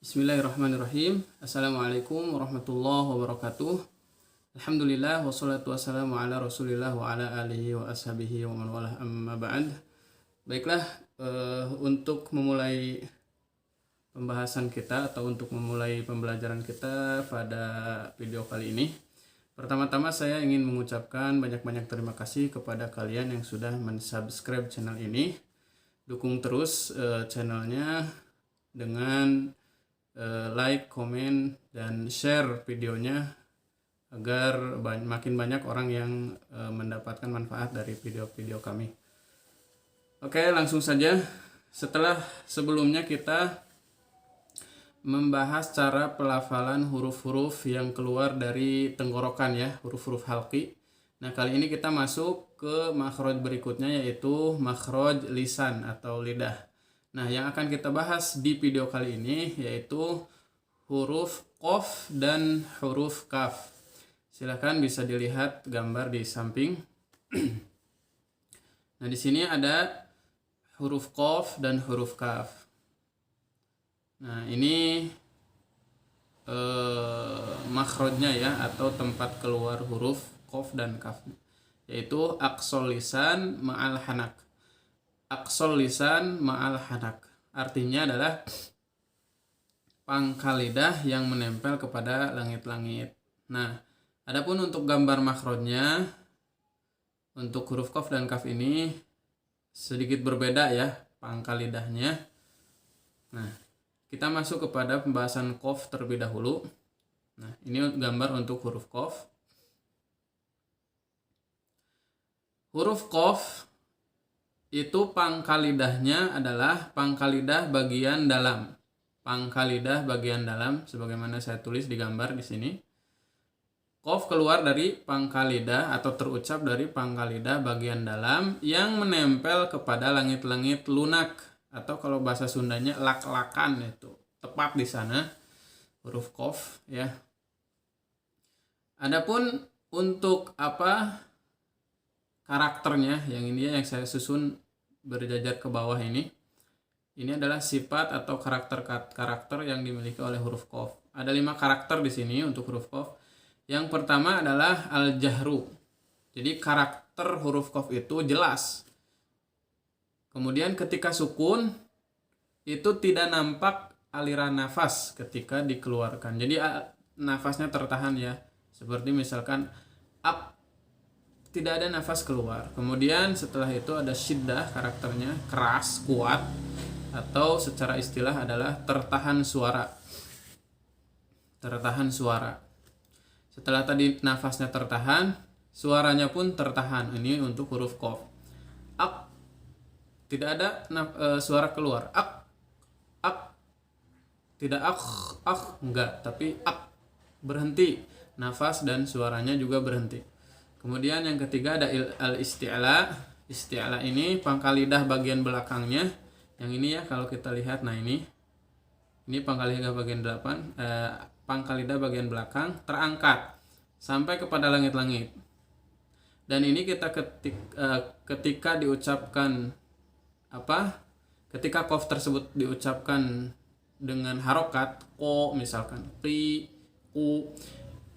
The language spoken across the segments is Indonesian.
Bismillahirrahmanirrahim. Assalamualaikum warahmatullahi wabarakatuh. Alhamdulillah wassalatu wassalamu ala rasulillah wa ala alihi wa ashabihi wa man walah amma ba'd. Baiklah, untuk memulai pembahasan kita atau untuk memulai pembelajaran kita pada video kali ini, pertama-tama saya ingin mengucapkan banyak-banyak terima kasih kepada kalian yang sudah mensubscribe channel ini. Dukung terus channelnya dengan like, komen, dan share videonya agar makin banyak orang yang mendapatkan manfaat dari video-video kami. Oke, langsung saja. Setelah sebelumnya kita membahas cara pelafalan huruf-huruf yang keluar dari tenggorokan ya, huruf-huruf halqi. Nah, kali ini kita masuk ke makhraj berikutnya, yaitu makhraj lisan atau lidah. Nah, yang akan kita bahas di video kali ini yaitu huruf qaf dan huruf kaf. Silakan bisa dilihat gambar di samping. Nah, di sini ada huruf qaf dan huruf kaf. Nah, ini makhrajnya ya, atau tempat keluar huruf qaf dan kaf, yaitu aqsal lisan ma'al hanak. Aqsal lisan ma'al hanak artinya adalah pangkal lidah yang menempel kepada langit-langit. Nah, adapun untuk gambar makhrajnya untuk huruf qaf dan kaf ini sedikit berbeda ya pangkal lidahnya. Nah, kita masuk kepada pembahasan qaf terlebih dahulu. Nah, ini gambar untuk huruf qaf. Huruf qaf itu pangkal lidahnya adalah pangkal lidah bagian dalam. Pangkal lidah bagian dalam sebagaimana saya tulis di gambar di sini. Qaf keluar dari pangkal lidah atau terucap dari pangkal lidah bagian dalam yang menempel kepada langit-langit lunak, atau kalau bahasa Sundanya lak-lakan, itu tepat di sana huruf qaf ya. Adapun untuk karakternya yang ini yang saya susun berjajar ke bawah ini adalah sifat atau karakter yang dimiliki oleh huruf qaf. Ada 5 karakter di sini untuk huruf qaf. Yang pertama adalah al-jahru. Jadi karakter huruf qaf itu jelas. Kemudian ketika sukun itu tidak nampak aliran nafas ketika dikeluarkan. Jadi nafasnya tertahan ya. Seperti misalkan tidak ada nafas keluar. Kemudian setelah itu ada syiddah, karakternya keras, kuat, atau secara istilah adalah tertahan suara. Tertahan suara. Setelah tadi nafasnya tertahan, suaranya pun tertahan. Ini untuk huruf qaf. Ak, tidak ada suara keluar. Ak. Tidak enggak, tapi ak, berhenti. Nafas dan suaranya juga berhenti. Kemudian yang ketiga ada al-isti'la. Isti'la ini pangkal lidah bagian belakangnya. Yang ini ya, kalau kita lihat, nah ini pangkal lidah bagian pangkal lidah bagian belakang terangkat sampai kepada langit-langit. Dan ini kita ketika diucapkan ketika qaf tersebut diucapkan dengan harokat ko, misalkan ri, u,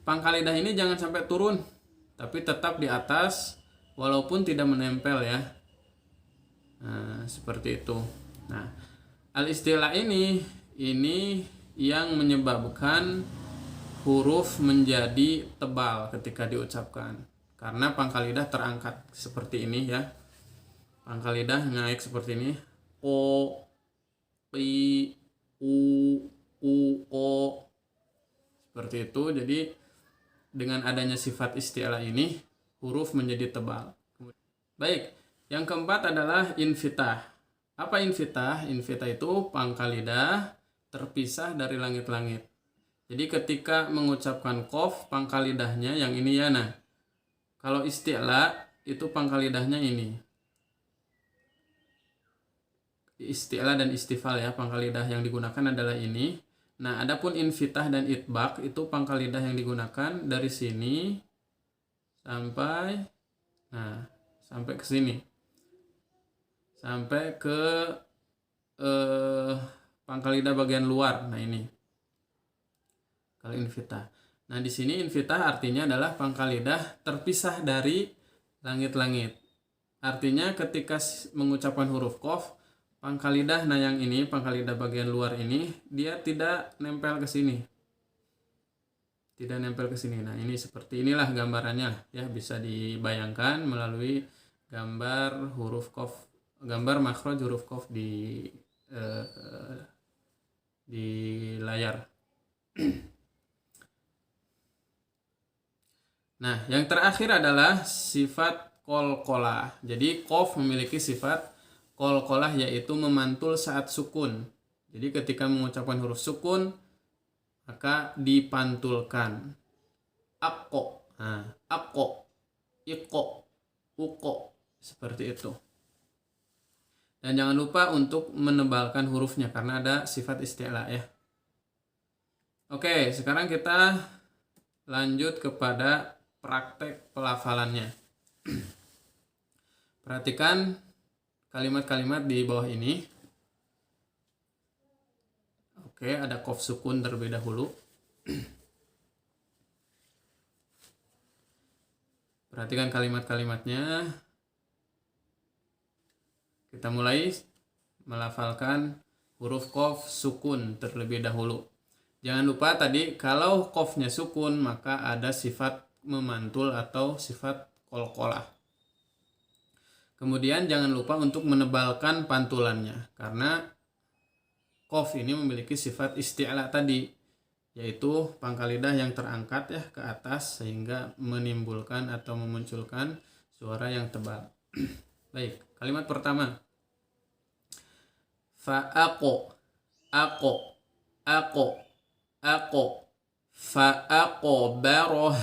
pangkal lidah ini jangan sampai turun, tapi tetap di atas walaupun tidak menempel ya. Nah, seperti itu. Nah, al-istilah ini yang menyebabkan huruf menjadi tebal ketika diucapkan, karena pangkal lidah terangkat seperti ini ya. Pangkal lidah naik seperti ini. O, i, u, o. Seperti itu. Jadi dengan adanya sifat isti'la ini, huruf menjadi tebal. Baik, yang keempat adalah infitah. Apa infitah? Infitah itu pangkal lidah terpisah dari langit-langit. Jadi ketika mengucapkan qaf, pangkal lidahnya yang ini ya. Nah, kalau isti'la itu pangkal lidahnya ini. Isti'la dan istifal ya, pangkal lidah yang digunakan adalah ini. Nah, adapun infitah dan itbaq itu pangkal lidah yang digunakan dari sini sampai ke sini. Sampai ke pangkal lidah bagian luar. Nah, ini kalau invitah. Nah, di sini invitah artinya adalah pangkal lidah terpisah dari langit-langit. Artinya ketika mengucapkan huruf qaf, pangkal lidah yang ini, pangkal lidah bagian luar ini, dia tidak nempel ke sini. Tidak nempel ke sini. Nah, ini seperti inilah gambarannya ya, bisa dibayangkan melalui gambar huruf qaf, gambar makhraj huruf qaf di layar. Nah, yang terakhir adalah sifat qalqalah. Jadi qaf memiliki sifat qalqalah, yaitu memantul saat sukun. Jadi ketika mengucapkan huruf sukun maka dipantulkan. Aqqa, aqqa, iqqa, uqqa, seperti itu. Dan jangan lupa untuk menebalkan hurufnya karena ada sifat isti'la ya. Oke, sekarang kita lanjut kepada praktek pelafalannya. Perhatikan kalimat-kalimat di bawah ini. Oke, ada qaf sukun terlebih dahulu. Perhatikan kalimat-kalimatnya. Kita mulai melafalkan huruf qaf sukun terlebih dahulu. Jangan lupa tadi kalau qafnya sukun maka ada sifat memantul atau sifat qalqalah. Kemudian jangan lupa untuk menebalkan pantulannya karena qaf ini memiliki sifat isti'la tadi, yaitu pangkal lidah yang terangkat ya ke atas sehingga menimbulkan atau memunculkan suara yang tebal. Baik, kalimat pertama. Fa'aqo, aqo, aqo, aqo, fa'aqabaroh,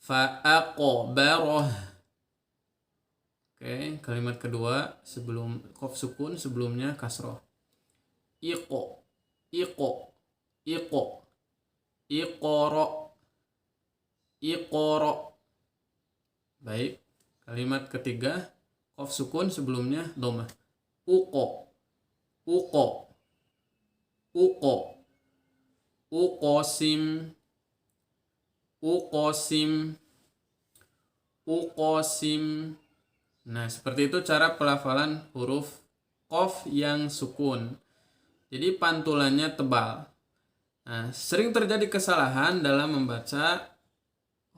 fa'aqabaroh. Oke, kalimat kedua sebelum qaf sukun sebelumnya kasroh. Iqo, iqo, iqo, iqoro, iqoro. Baik, kalimat ketiga qaf sukun sebelumnya dhammah. Uqo, uqo, uqo, uqosim, uqosim, uqosim. Nah, seperti itu cara pelafalan huruf qaf yang sukun. Jadi pantulannya tebal. Nah, sering terjadi kesalahan dalam membaca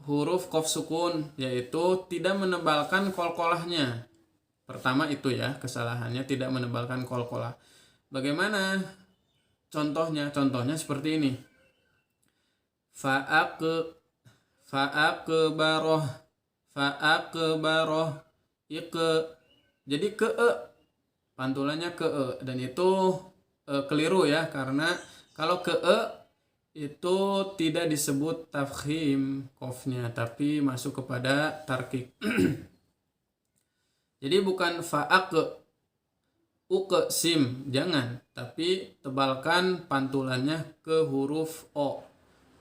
huruf qaf sukun, yaitu tidak menebalkan qalqalahnya. Pertama itu ya, kesalahannya tidak menebalkan qalqalah. Bagaimana contohnya? Contohnya seperti ini. Fa'aqbaroh, fa'aqbaroh, iqe. Jadi ke pantulannya ke dan itu keliru ya, karena kalau ke itu tidak disebut tafkhim qafnya tapi masuk kepada tarkik. Jadi bukan uqsim, jangan, tapi tebalkan pantulannya ke huruf o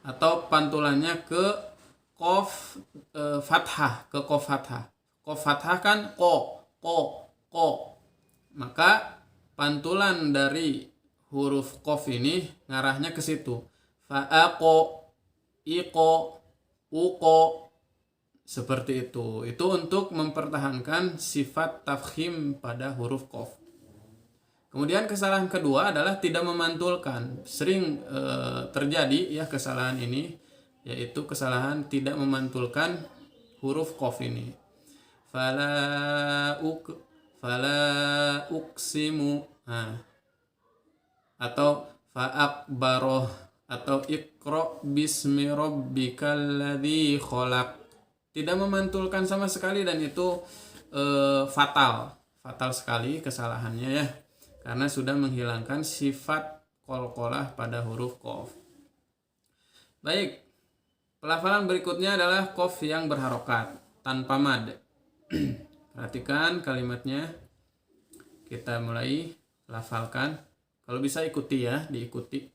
atau pantulannya ke qaf fathah, ke qaf fathah. Qaf fathah kan ko. Maka pantulan dari huruf qaf ini ngarahnya ke situ. Fa'aqo, iqo, uqo, seperti itu. Itu untuk mempertahankan sifat tafkhim pada huruf qaf. Kemudian kesalahan kedua adalah tidak memantulkan. Sering terjadi ya kesalahan ini, yaitu kesalahan tidak memantulkan huruf qaf ini. Fala uqsimu, atau fa'akbaroh, atau iqra bismi rabbikal ladzi khalaq. Tidak memantulkan sama sekali dan itu fatal sekali kesalahannya ya, karena sudah menghilangkan sifat qalqalah pada huruf qaf. Baik, pelafalan berikutnya adalah qaf yang berharokat tanpa mad. Perhatikan kalimatnya, kita mulai lafalkan. Kalau bisa ikuti ya, diikuti.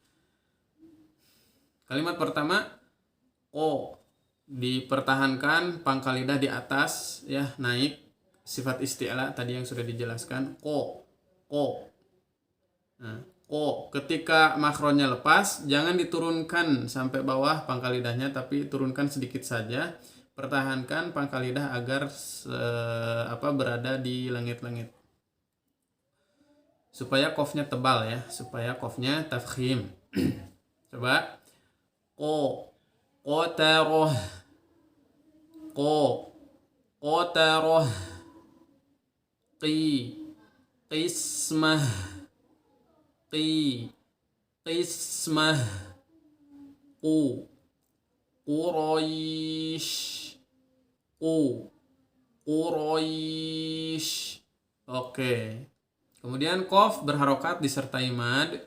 Kalimat pertama, ko, dipertahankan pangkal lidah di atas ya, naik, sifat isti'la tadi yang sudah dijelaskan, ko. Nah, Ko. Ketika makronnya lepas, jangan diturunkan sampai bawah pangkal lidahnya, tapi turunkan sedikit saja. Pertahankan pangkal lidah agar berada di langit-langit. Supaya qafnya tebal ya, supaya qafnya tafkhim. Coba. Ko. Qataroh. Ko. Qataroh. Qi. Qismah. Qismah. Qu. Quraish. Quraish. Oke. Kemudian qaf berharokat disertai mad.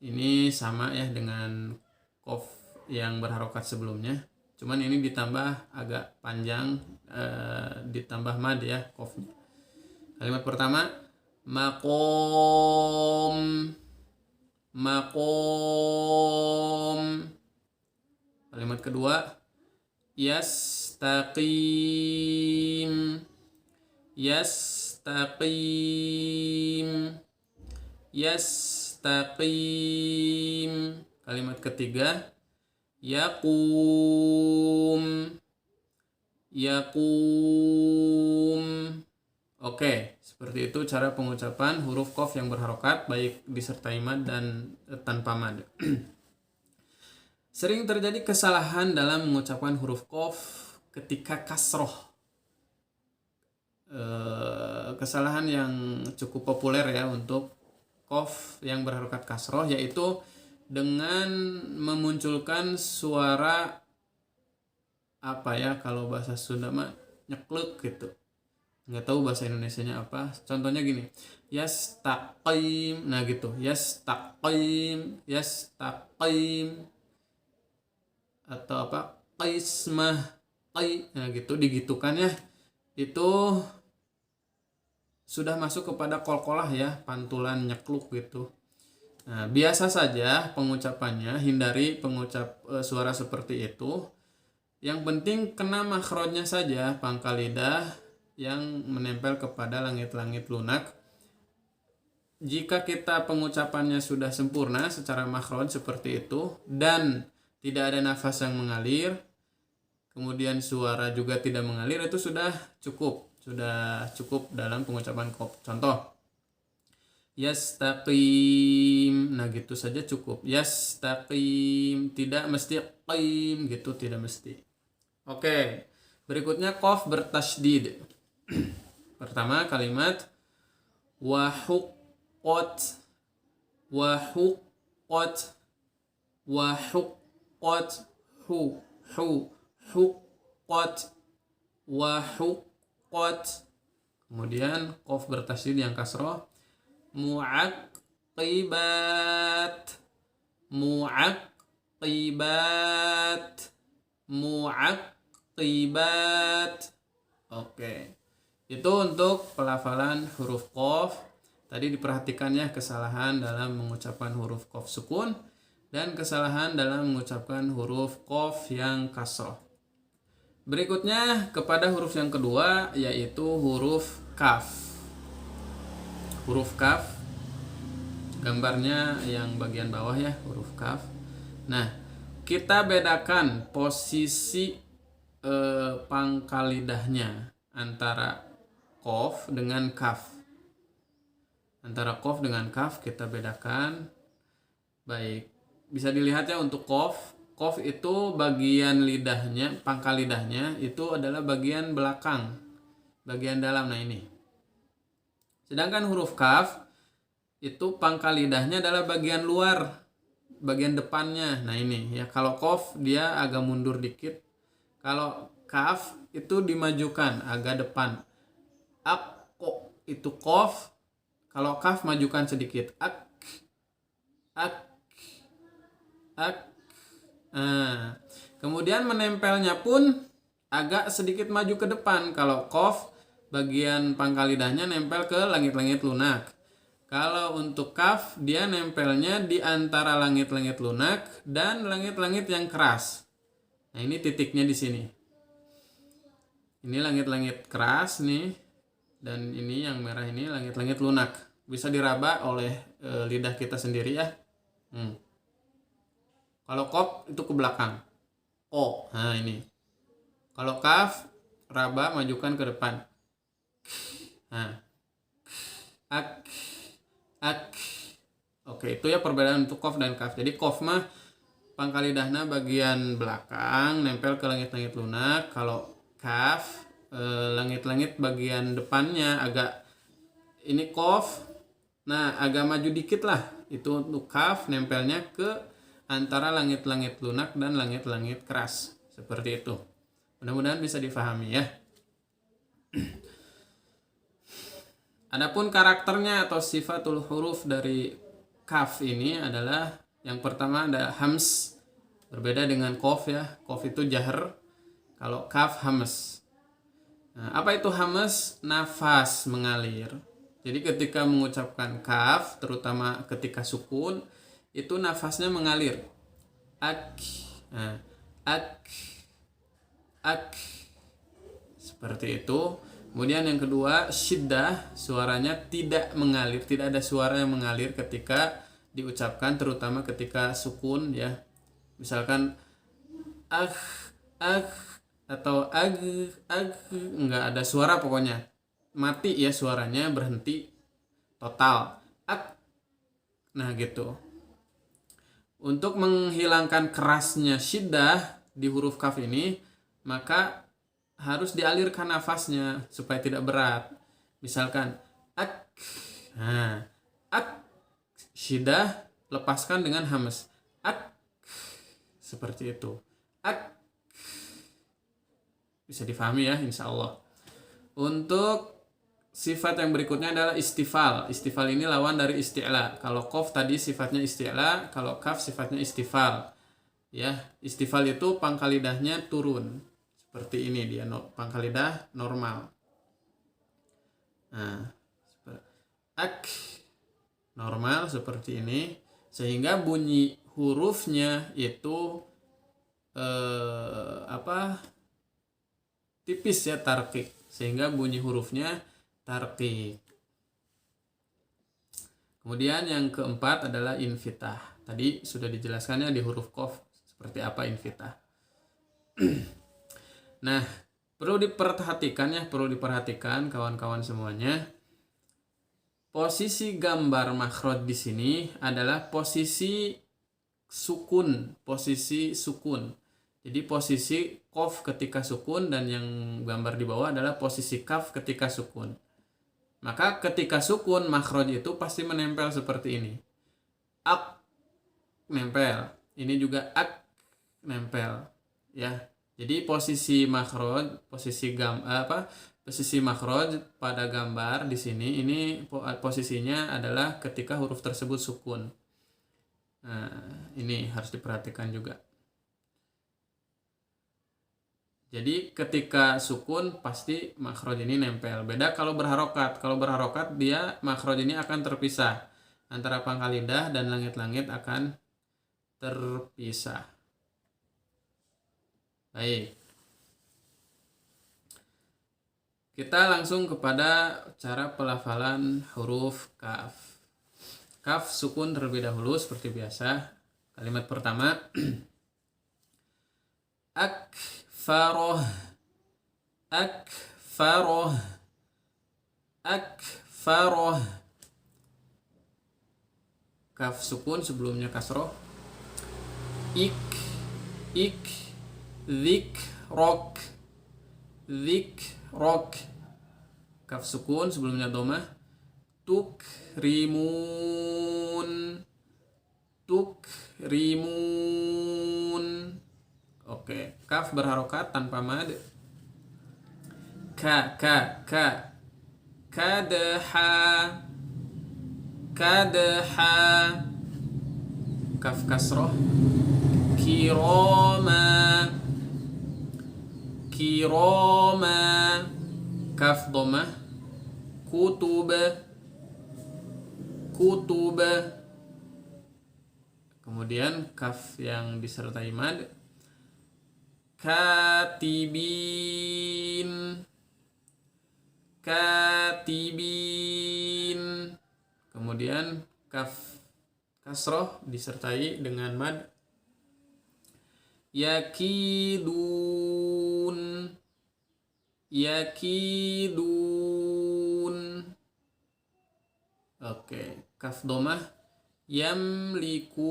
Ini sama ya dengan qaf yang berharokat sebelumnya. Cuman ini ditambah agak panjang, ditambah mad ya qafnya. Kalimat pertama, maqom. Kalimat kedua, yastaqim. Kalimat ketiga, yaqum. Oke, seperti itu cara pengucapan huruf qaf yang berharokat baik disertai mad dan tanpa mad. Sering terjadi kesalahan dalam mengucapkan huruf qaf ketika kasroh. Kesalahan yang cukup populer ya untuk qaf yang berharokat kasroh, yaitu dengan memunculkan suara kalau bahasa Sunda mah nyeklek gitu. Nggak tahu bahasa Indonesianya apa. Contohnya gini, yastaqim. Nah gitu, yastaqim. Atau qismah. Nah gitu, digitukan ya. Itu sudah masuk kepada qalqalah ya, pantulan nyekluk gitu. Nah, biasa saja pengucapannya, hindari pengucap suara seperti itu. Yang penting kena makhrajnya saja, pangkal lidah yang menempel kepada langit-langit lunak. Jika kita pengucapannya sudah sempurna secara makhraj seperti itu dan tidak ada nafas yang mengalir, kemudian suara juga tidak mengalir, itu sudah cukup dalam pengucapan qaf. Contoh, yastaqim. Nah gitu saja cukup, yastaqim, tidak mesti qim gitu, tidak mesti. Oke, berikutnya qaf bertasydid. Pertama kalimat wahuqqat. Wahuqqat. Kemudian qaf bertasydid yang kasroh, mu'aqqibat. Oke. Itu untuk pelafalan huruf qaf. Tadi diperhatikan ya kesalahan dalam mengucapkan huruf qaf sukun dan kesalahan dalam mengucapkan huruf qaf yang kasroh. Berikutnya kepada huruf yang kedua, yaitu huruf kaf. Huruf kaf, gambarnya yang bagian bawah ya, huruf kaf. Nah, kita bedakan posisi pangkal lidahnya antara qaf dengan kaf. Antara qaf dengan kaf kita bedakan. Baik, bisa dilihat ya untuk qaf. Qaf itu bagian lidahnya, pangkal lidahnya itu adalah bagian belakang, bagian dalam. Nah ini. Sedangkan huruf kaf itu pangkal lidahnya adalah bagian luar, bagian depannya. Nah ini ya, kalau qaf dia agak mundur dikit. Kalau kaf itu dimajukan agak depan. Ak itu qaf. Kalau kaf majukan sedikit. Ak. Nah, kemudian menempelnya pun agak sedikit maju ke depan. Kalau qaf bagian pangkal lidahnya nempel ke langit-langit lunak. Kalau untuk kaf dia nempelnya di antara langit-langit lunak dan langit-langit yang keras. Nah, ini titiknya di sini. Ini langit-langit keras nih, dan ini yang merah ini langit-langit lunak. bisa diraba oleh lidah kita sendiri ya. Kalau kop itu ke belakang. O. Nah ini. Kalau kaf, raba majukan ke depan. Nah. Ak. Ak. Oke, itu ya perbedaan untuk kof dan kaf. Jadi kof mah pangkal lidahna bagian belakang nempel ke langit-langit lunak. Kalau kaf langit-langit bagian depannya agak ini kof. Nah, agak maju dikit lah. Itu untuk kaf nempelnya ke antara langit-langit lunak dan langit-langit keras. Seperti itu. Mudah-mudahan bisa difahami ya. Adapun karakternya atau sifatul huruf dari kaf ini adalah yang pertama ada hams, berbeda dengan kof ya. Kof itu jahar, kalau kaf hamas. Nah, apa itu hamas? Nafas mengalir. Jadi ketika mengucapkan kaf, terutama ketika sukun, itu nafasnya mengalir. Ak, nah, ak, seperti itu. Kemudian yang kedua, syiddah, suaranya tidak mengalir, tidak ada suara yang mengalir ketika diucapkan, terutama ketika sukun ya. Misalkan ah atau ag, enggak ada suara pokoknya. Mati ya suaranya, berhenti total. Nah gitu. Untuk menghilangkan kerasnya syiddah di huruf kaf ini, maka harus dialirkan nafasnya supaya tidak berat. Misalkan ak, nah, ak, syiddah lepaskan dengan hamas. Ak, seperti itu. Ak, bisa difahami ya, insya Allah. Untuk sifat yang berikutnya adalah istifal. Istifal ini lawan dari isti'la. Kalau qaf tadi sifatnya isti'la, kalau kaf sifatnya istifal. Ya, istifal itu pangkal lidahnya turun. Seperti ini dia, pangkal lidah normal. Nah, ak normal seperti ini, sehingga bunyi hurufnya itu tipis ya, tarqiq, sehingga bunyi hurufnya tarqiq. Kemudian yang keempat adalah infitah. Tadi sudah dijelaskannya di huruf qaf seperti apa infitah. Nah, perlu diperhatikan kawan-kawan semuanya. Posisi gambar makhraj di sini adalah posisi sukun. Jadi posisi qaf ketika sukun, dan yang gambar di bawah adalah posisi kaf ketika sukun. Maka ketika sukun makhraj itu pasti menempel seperti ini. Ak nempel. Ini juga ak nempel. Ya. Jadi posisi makhraj, posisi makhraj pada gambar di sini ini posisinya adalah ketika huruf tersebut sukun. Nah, ini harus diperhatikan juga. Jadi ketika sukun pasti makhraj ini nempel. Beda kalau berharokat. Kalau berharokat dia makhraj ini akan terpisah. Antara pangkal lidah dan langit-langit akan terpisah. Baik. Kita langsung kepada cara pelafalan huruf kaf. Kaf sukun terlebih dahulu seperti biasa. Kalimat pertama akfaroh, akfaroh, akfaroh. Kaf sukun sebelumnya kasroh. Ik, dzikrok, dzikrok. Kaf sukun sebelumnya domah. Tukrimun, tukrimun. Oke, kaf berharokat tanpa mad. Kadaha, kadaha. Kaf kasroh. Kiroma, kiroma. Kaf domah. Kutub, kutub. Kemudian kaf yang disertai mad. Katibin, katibin. Kemudian kaf kasroh disertai dengan mad. Yakidun, yakidun. Oke, kaf domah. Yamlikun,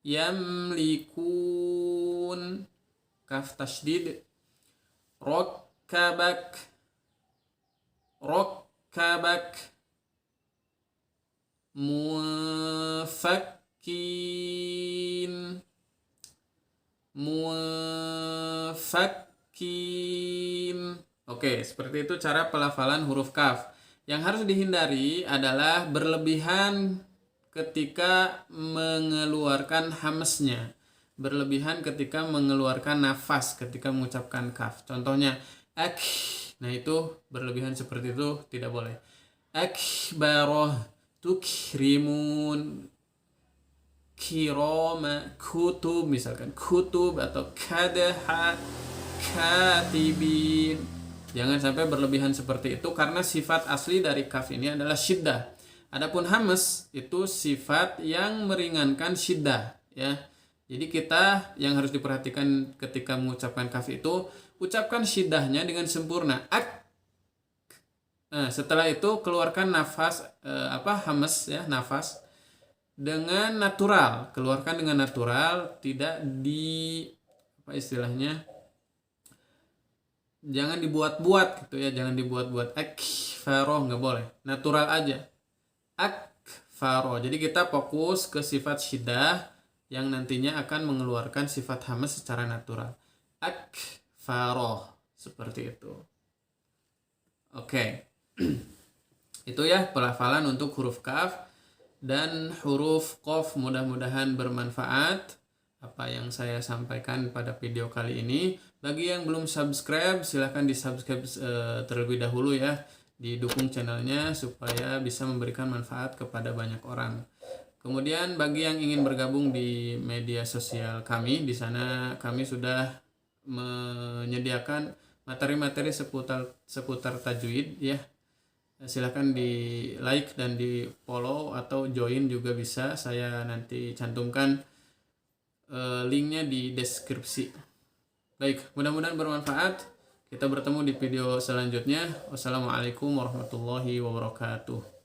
yamlikun. Kaf tasydid. Rokkabak, rokkabak. Mufakin, mufakin. Oke, seperti itu cara pelafalan huruf kaf. Yang harus dihindari adalah berlebihan ketika mengeluarkan hamsnya. Berlebihan ketika mengeluarkan nafas ketika mengucapkan kaf. Contohnya ak. Nah, itu berlebihan seperti itu tidak boleh. Akbaroh, tukrimun, kiroma, kutub, misalkan kutub, atau kadaha, katibin. Jangan sampai berlebihan seperti itu karena sifat asli dari kaf ini adalah syiddah. Adapun hamas itu sifat yang meringankan syiddah, ya. Jadi kita yang harus diperhatikan ketika mengucapkan kaf itu, ucapkan syiddahnya dengan sempurna. Ak. Nah, setelah itu keluarkan nafas hamas, ya, nafas dengan natural. Keluarkan dengan natural, tidak di istilahnya, jangan dibuat-buat gitu ya, jangan dibuat-buat. Akfaro nggak boleh, natural aja. Akfaro. Jadi kita fokus ke sifat syiddah yang nantinya akan mengeluarkan sifat hamas secara natural. Akfaro, seperti itu. Oke. Itu ya pelafalan untuk huruf kaf dan huruf qaf. Mudah-mudahan bermanfaat apa yang saya sampaikan pada video kali ini. Bagi yang belum subscribe, silahkan di subscribe terlebih dahulu ya. Didukung channelnya supaya bisa memberikan manfaat kepada banyak orang. Kemudian bagi yang ingin bergabung di media sosial kami, di sana kami sudah menyediakan materi-materi seputar tajwid ya. Silahkan di like dan di follow atau join juga bisa. Saya nanti cantumkan linknya di deskripsi. Baik, mudah-mudahan bermanfaat. Kita bertemu di video selanjutnya. Wassalamualaikum warahmatullahi wabarakatuh.